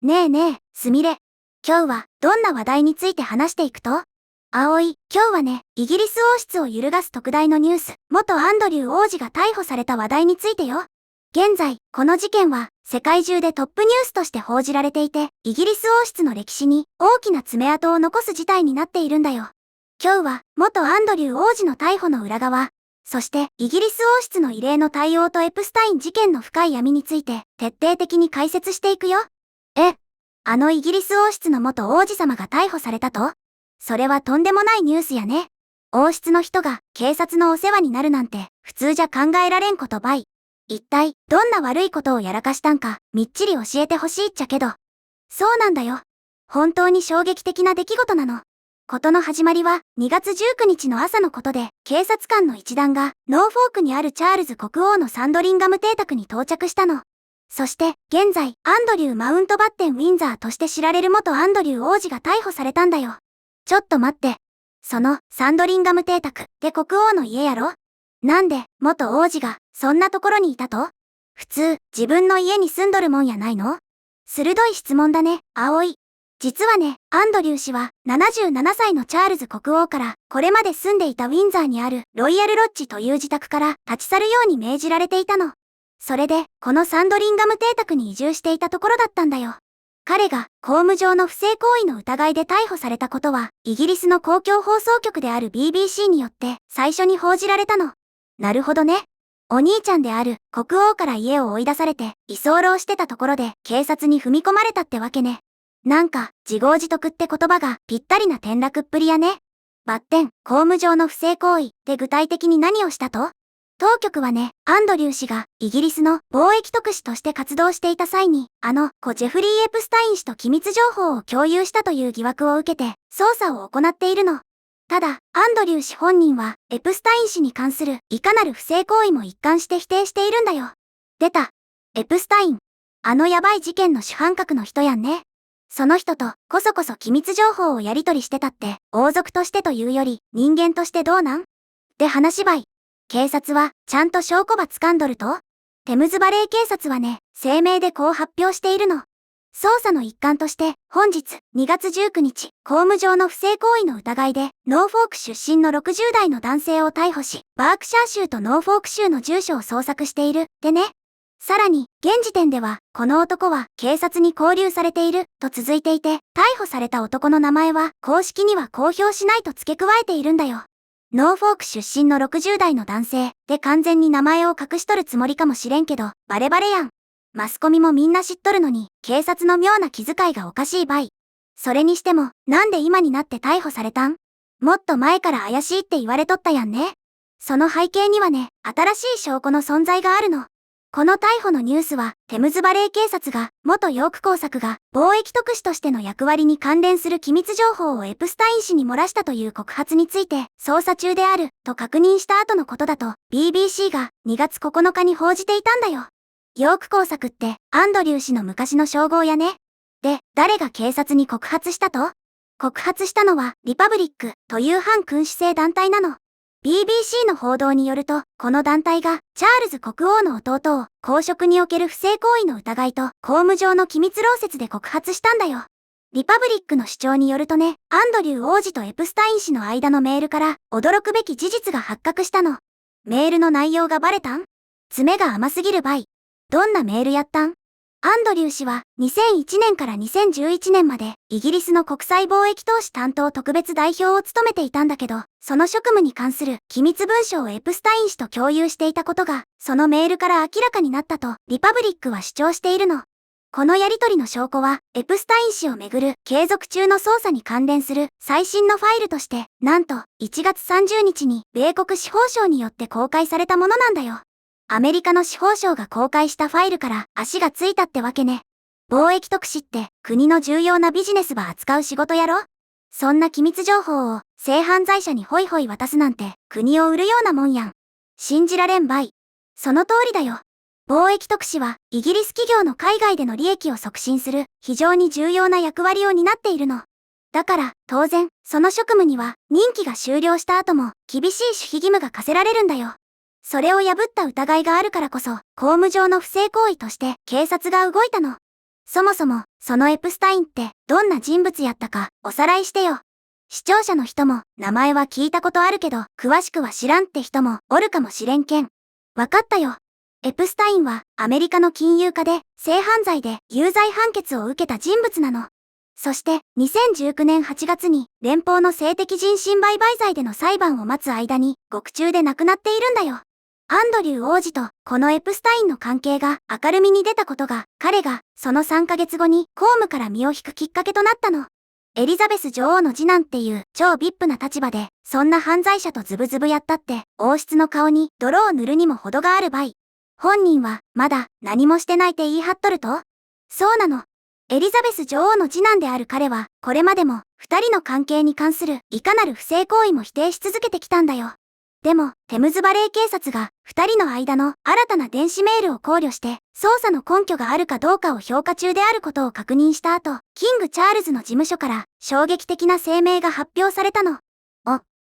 ねえねえ、すみれ。今日はどんな話題について話していくと？葵、今日はね、イギリス王室を揺るがす特大のニュース、元アンドリュー王子が逮捕された話題についてよ。現在、この事件は世界中でトップニュースとして報じられていて、イギリス王室の歴史に大きな爪痕を残す事態になっているんだよ。今日は元アンドリュー王子の逮捕の裏側、そしてイギリス王室の異例の対応とエプスタイン事件の深い闇について徹底的に解説していくよ。あのイギリス王室の元王子様が逮捕されたと？それはとんでもないニュースやね。王室の人が警察のお世話になるなんて普通じゃ考えられんことばい。一体どんな悪いことをやらかしたんかみっちり教えてほしいっちゃけど。そうなんだよ。本当に衝撃的な出来事なの。事の始まりは2月19日の朝のことで、警察官の一団がノーフォークにあるチャールズ国王のサンドリンガム邸宅に到着したの。そして、現在、アンドリュー・マウントバッテン・ウィンザーとして知られる元アンドリュー王子が逮捕されたんだよ。ちょっと待って。その、サンドリンガム邸宅って国王の家やろ？なんで、元王子が、そんなところにいたと？普通、自分の家に住んどるもんやないの？鋭い質問だね、葵。実はね、アンドリュー氏は、77歳のチャールズ国王から、これまで住んでいたウィンザーにある、ロイヤルロッジという自宅から、立ち去るように命じられていたの。それで、このサンドリンガム邸宅に移住していたところだったんだよ。彼が公務上の不正行為の疑いで逮捕されたことは、イギリスの公共放送局である BBC によって最初に報じられたの。なるほどね。お兄ちゃんである国王から家を追い出されて居候してたところで警察に踏み込まれたってわけね。なんか自業自得って言葉がぴったりな転落っぷりやね。バッテン、公務上の不正行為で具体的に何をしたと？当局はね、アンドリュー氏がイギリスの貿易特使として活動していた際に、故ジェフリー・エプスタイン氏と機密情報を共有したという疑惑を受けて、捜査を行っているの。ただ、アンドリュー氏本人は、エプスタイン氏に関するいかなる不正行為も一貫して否定しているんだよ。出た。エプスタイン。あのヤバい事件の主犯格の人やんね。その人とこそこそ機密情報をやり取りしてたって、王族としてというより、人間としてどうなん？って話ばい。警察は、ちゃんと証拠ば掴んどると？テムズバレー警察はね、声明でこう発表しているの。捜査の一環として、本日2月19日、公務上の不正行為の疑いで、ノーフォーク出身の60代の男性を逮捕し、バークシャー州とノーフォーク州の住所を捜索している、でね。さらに、現時点では、この男は警察に勾留されている、と続いていて、逮捕された男の名前は、公式には公表しないと付け加えているんだよ。ノーフォーク出身の60代の男性で完全に名前を隠しとるつもりかもしれんけど、バレバレやん。マスコミもみんな知っとるのに、警察の妙な気遣いがおかしいばい。それにしても、なんで今になって逮捕されたん？もっと前から怪しいって言われとったやんね。その背景にはね、新しい証拠の存在があるの。この逮捕のニュースは、テムズバレー警察が、元ヨーク工作が、貿易特使としての役割に関連する機密情報をエプスタイン氏に漏らしたという告発について、捜査中である、と確認した後のことだと、BBC が2月9日に報じていたんだよ。ヨーク工作って、アンドリュー氏の昔の称号やね。で、誰が警察に告発したと？告発したのは、リパブリック、という反君主制団体なの。BBC の報道によると、この団体が、チャールズ国王の弟を、公職における不正行為の疑いと、公務上の機密漏洩で告発したんだよ。リパブリックの主張によるとね、アンドリュー王子とエプスタイン氏の間のメールから、驚くべき事実が発覚したの。メールの内容がバレたん？爪が甘すぎるばい。どんなメールやったん？アンドリュー氏は2001年から2011年までイギリスの国際貿易投資担当特別代表を務めていたんだけど、その職務に関する機密文書をエプスタイン氏と共有していたことが、そのメールから明らかになったとリパブリックは主張しているの。このやり取りの証拠は、エプスタイン氏をめぐる継続中の捜査に関連する最新のファイルとして、なんと1月30日に米国司法省によって公開されたものなんだよ。アメリカの司法省が公開したファイルから足がついたってわけね。貿易特使って国の重要なビジネスば扱う仕事やろ？そんな機密情報を性犯罪者にホイホイ渡すなんて国を売るようなもんやん。信じられんばい。その通りだよ。貿易特使はイギリス企業の海外での利益を促進する非常に重要な役割を担っているの。だから当然その職務には任期が終了した後も厳しい守秘義務が課せられるんだよ。それを破った疑いがあるからこそ、公務上の不正行為として警察が動いたの。そもそも、そのエプスタインってどんな人物やったかおさらいしてよ。視聴者の人も名前は聞いたことあるけど詳しくは知らんって人もおるかもしれんけん。わかったよ。エプスタインはアメリカの金融家で性犯罪で有罪判決を受けた人物なの。そして2019年8月に連邦の性的人身売買罪での裁判を待つ間に獄中で亡くなっているんだよ。アンドリュー王子とこのエプスタインの関係が明るみに出たことが彼がその3ヶ月後に公務から身を引くきっかけとなったの。エリザベス女王の次男っていう超 VIP な立場でそんな犯罪者とズブズブやったって王室の顔に泥を塗るにも程があるばい。本人はまだ何もしてないって言い張っとると？そうなの。エリザベス女王の次男である彼はこれまでも二人の関係に関するいかなる不正行為も否定し続けてきたんだよ。でも、テムズバレー警察が二人の間の新たな電子メールを考慮して捜査の根拠があるかどうかを評価中であることを確認した後、キングチャールズの事務所から衝撃的な声明が発表されたの。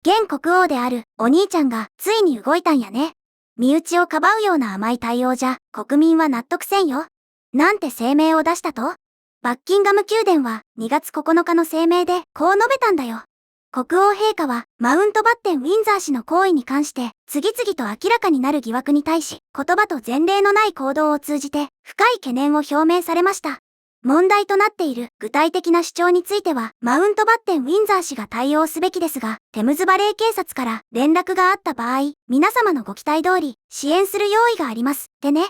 現国王であるお兄ちゃんがついに動いたんやね。身内をかばうような甘い対応じゃ国民は納得せんよ。なんて声明を出したと？バッキンガム宮殿は2月9日の声明でこう述べたんだよ。国王陛下はマウントバッテン・ウィンザー氏の行為に関して次々と明らかになる疑惑に対し言葉と前例のない行動を通じて深い懸念を表明されました。問題となっている具体的な主張についてはマウントバッテン・ウィンザー氏が対応すべきですが、テムズバレー警察から連絡があった場合、皆様のご期待通り支援する用意がありますってね。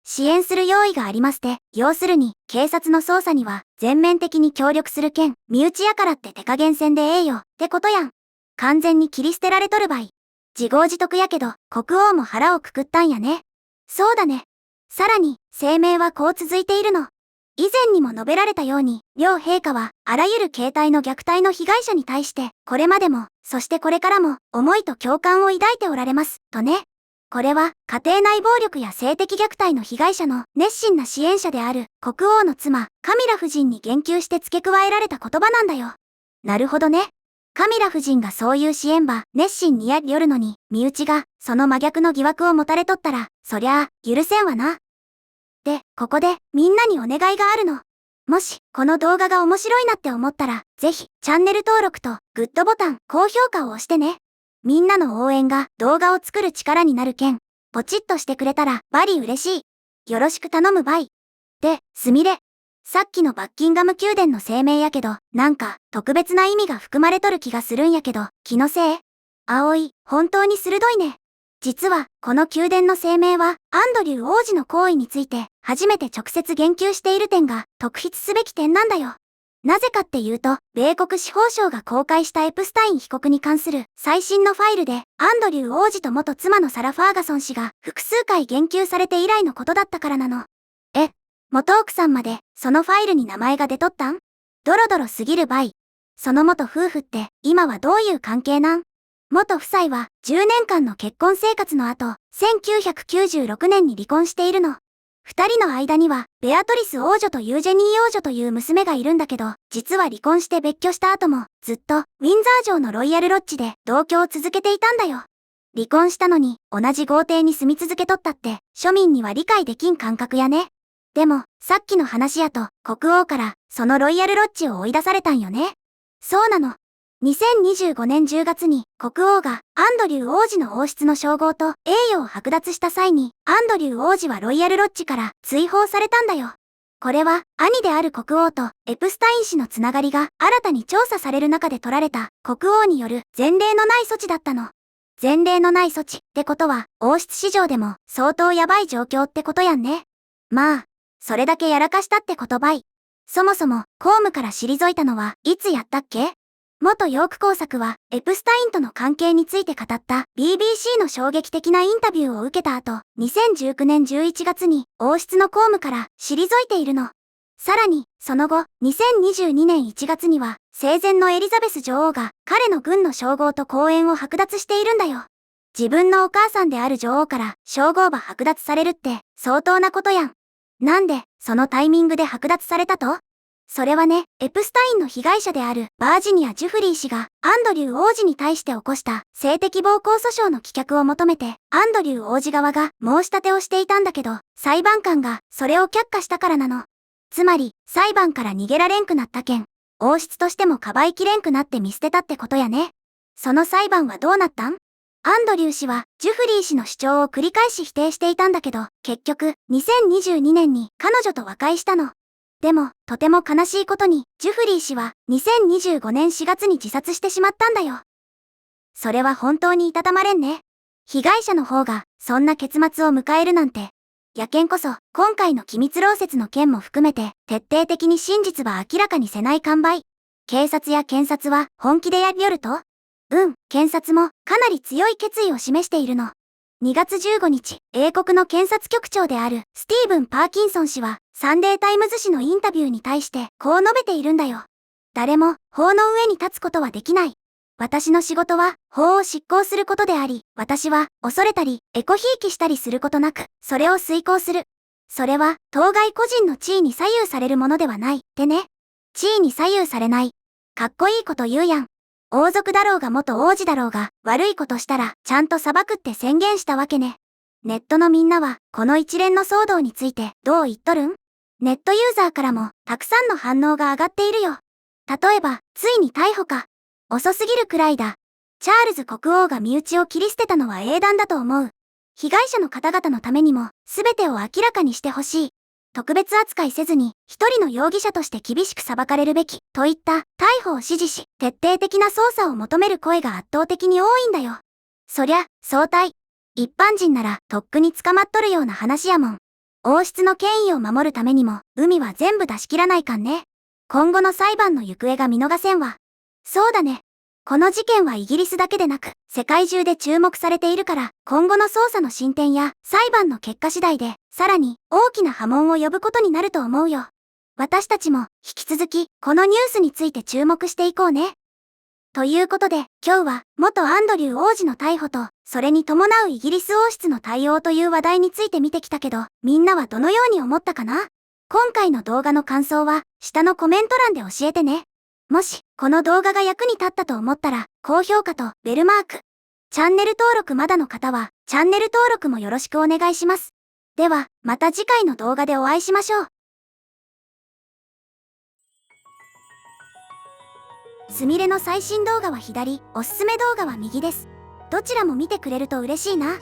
支援する用意がありますって、要するに警察の捜査には全面的に協力する件、身内やからって手加減せんでええよってことやん。完全に切り捨てられとるばい。自業自得やけど国王も腹をくくったんやね。そうだね。さらに声明はこう続いているの。以前にも述べられたように、両陛下はあらゆる形態の虐待の被害者に対してこれまでも、そしてこれからも思いと共感を抱いておられます、とね。これは家庭内暴力や性的虐待の被害者の熱心な支援者である国王の妻カミラ夫人に言及して付け加えられた言葉なんだよ。なるほどね。カミラ夫人がそういう支援ば熱心にやりよるのに身内がその真逆の疑惑を持たれとったらそりゃあ許せんわな。で、ここでみんなにお願いがあるの。もしこの動画が面白いなって思ったらぜひチャンネル登録とグッドボタン高評価を押してね。みんなの応援が動画を作る力になるけん、ポチッとしてくれたらバリ嬉しい。よろしく頼むばい。で、すみれ。さっきのバッキンガム宮殿の声明やけど、なんか特別な意味が含まれとる気がするんやけど、気のせい？葵、本当に鋭いね。実は、この宮殿の声明は、アンドリュー王子の行為について、初めて直接言及している点が特筆すべき点なんだよ。なぜかっていうと、米国司法省が公開したエプスタイン被告に関する最新のファイルで、アンドリュー王子と元妻のサラ・ファーガソン氏が複数回言及されて以来のことだったからなの。元奥さんまでそのファイルに名前が出とったん？ドロドロすぎるばい。その元夫婦って今はどういう関係なん？元夫妻は10年間の結婚生活の後、1996年に離婚しているの。二人の間には、ベアトリス王女とユージェニー王女という娘がいるんだけど、実は離婚して別居した後も、ずっと、ウィンザー城のロイヤルロッジで同居を続けていたんだよ。離婚したのに、同じ豪邸に住み続けとったって、庶民には理解できん感覚やね。でも、さっきの話やと、国王から、そのロイヤルロッジを追い出されたんよね。そうなの。2025年10月に国王がアンドリュー王子の王室の称号と栄誉を剥奪した際にアンドリュー王子はロイヤルロッジから追放されたんだよ。これは兄である国王とエプスタイン氏のつながりが新たに調査される中で取られた国王による前例のない措置だったの。前例のない措置ってことは王室史上でも相当やばい状況ってことやんね。まあ、それだけやらかしたってことばい。そもそも公務から退いたのはいつやったっけ？元ヨーク公爵はエプスタインとの関係について語った BBC の衝撃的なインタビューを受けた後、2019年11月に王室の公務から退いているの。さらに、その後、2022年1月には生前のエリザベス女王が彼の軍の称号と公園を剥奪しているんだよ。自分のお母さんである女王から称号ば剥奪されるって相当なことやん。なんで、そのタイミングで剥奪されたと？それはね、エプスタインの被害者であるバージニア・ジュフリー氏がアンドリュー王子に対して起こした性的暴行訴訟の棄却を求めてアンドリュー王子側が申し立てをしていたんだけど、裁判官がそれを却下したからなの。つまり、裁判から逃げられんくなったけん、王室としてもかばいきれんくなって見捨てたってことやね。その裁判はどうなったん？アンドリュー氏は、ジュフリー氏の主張を繰り返し否定していたんだけど、結局、2022年に彼女と和解したの。でも、とても悲しいことに、ジュフリー氏は、2025年4月に自殺してしまったんだよ。それは本当にいたたまれんね。被害者の方が、そんな結末を迎えるなんて。やけんこそ、今回の機密漏洩の件も含めて、徹底的に真実は明らかにせない完売。警察や検察は、本気でやりよると？検察も、かなり強い決意を示しているの。2月15日、英国の検察局長である、スティーブン・パーキンソン氏は、サンデータイムズ紙のインタビューに対して、こう述べているんだよ。誰も、法の上に立つことはできない。私の仕事は、法を執行することであり、私は、恐れたり、エコひいきしたりすることなく、それを遂行する。それは、当該個人の地位に左右されるものではない、ってね。地位に左右されない。かっこいいこと言うやん。王族だろうが元王子だろうが、悪いことしたら、ちゃんと裁くって宣言したわけね。ネットのみんなは、この一連の騒動について、どう言っとるん？ネットユーザーからも、たくさんの反応が上がっているよ。例えば、ついに逮捕か。遅すぎるくらいだ。チャールズ国王が身内を切り捨てたのは英断だと思う。被害者の方々のためにも、すべてを明らかにしてほしい。特別扱いせずに、一人の容疑者として厳しく裁かれるべき、といった逮捕を支持し、徹底的な捜査を求める声が圧倒的に多いんだよ。そりゃ、総体。一般人なら、とっくに捕まっとるような話やもん。王室の権威を守るためにも、海は全部出し切らないかんね。今後の裁判の行方が見逃せんわ。そうだね。この事件はイギリスだけでなく、世界中で注目されているから、今後の捜査の進展や裁判の結果次第で、さらに大きな波紋を呼ぶことになると思うよ。私たちも引き続き、このニュースについて注目していこうね。ということで、今日は元アンドリュー王子の逮捕と、それに伴うイギリス王室の対応という話題について見てきたけど、みんなはどのように思ったかな？今回の動画の感想は、下のコメント欄で教えてね。もし、この動画が役に立ったと思ったら、高評価とベルマーク。チャンネル登録まだの方は、チャンネル登録もよろしくお願いします。では、また次回の動画でお会いしましょう。すみれの最新動画は左、おすすめ動画は右です。どちらも見てくれると嬉しいな。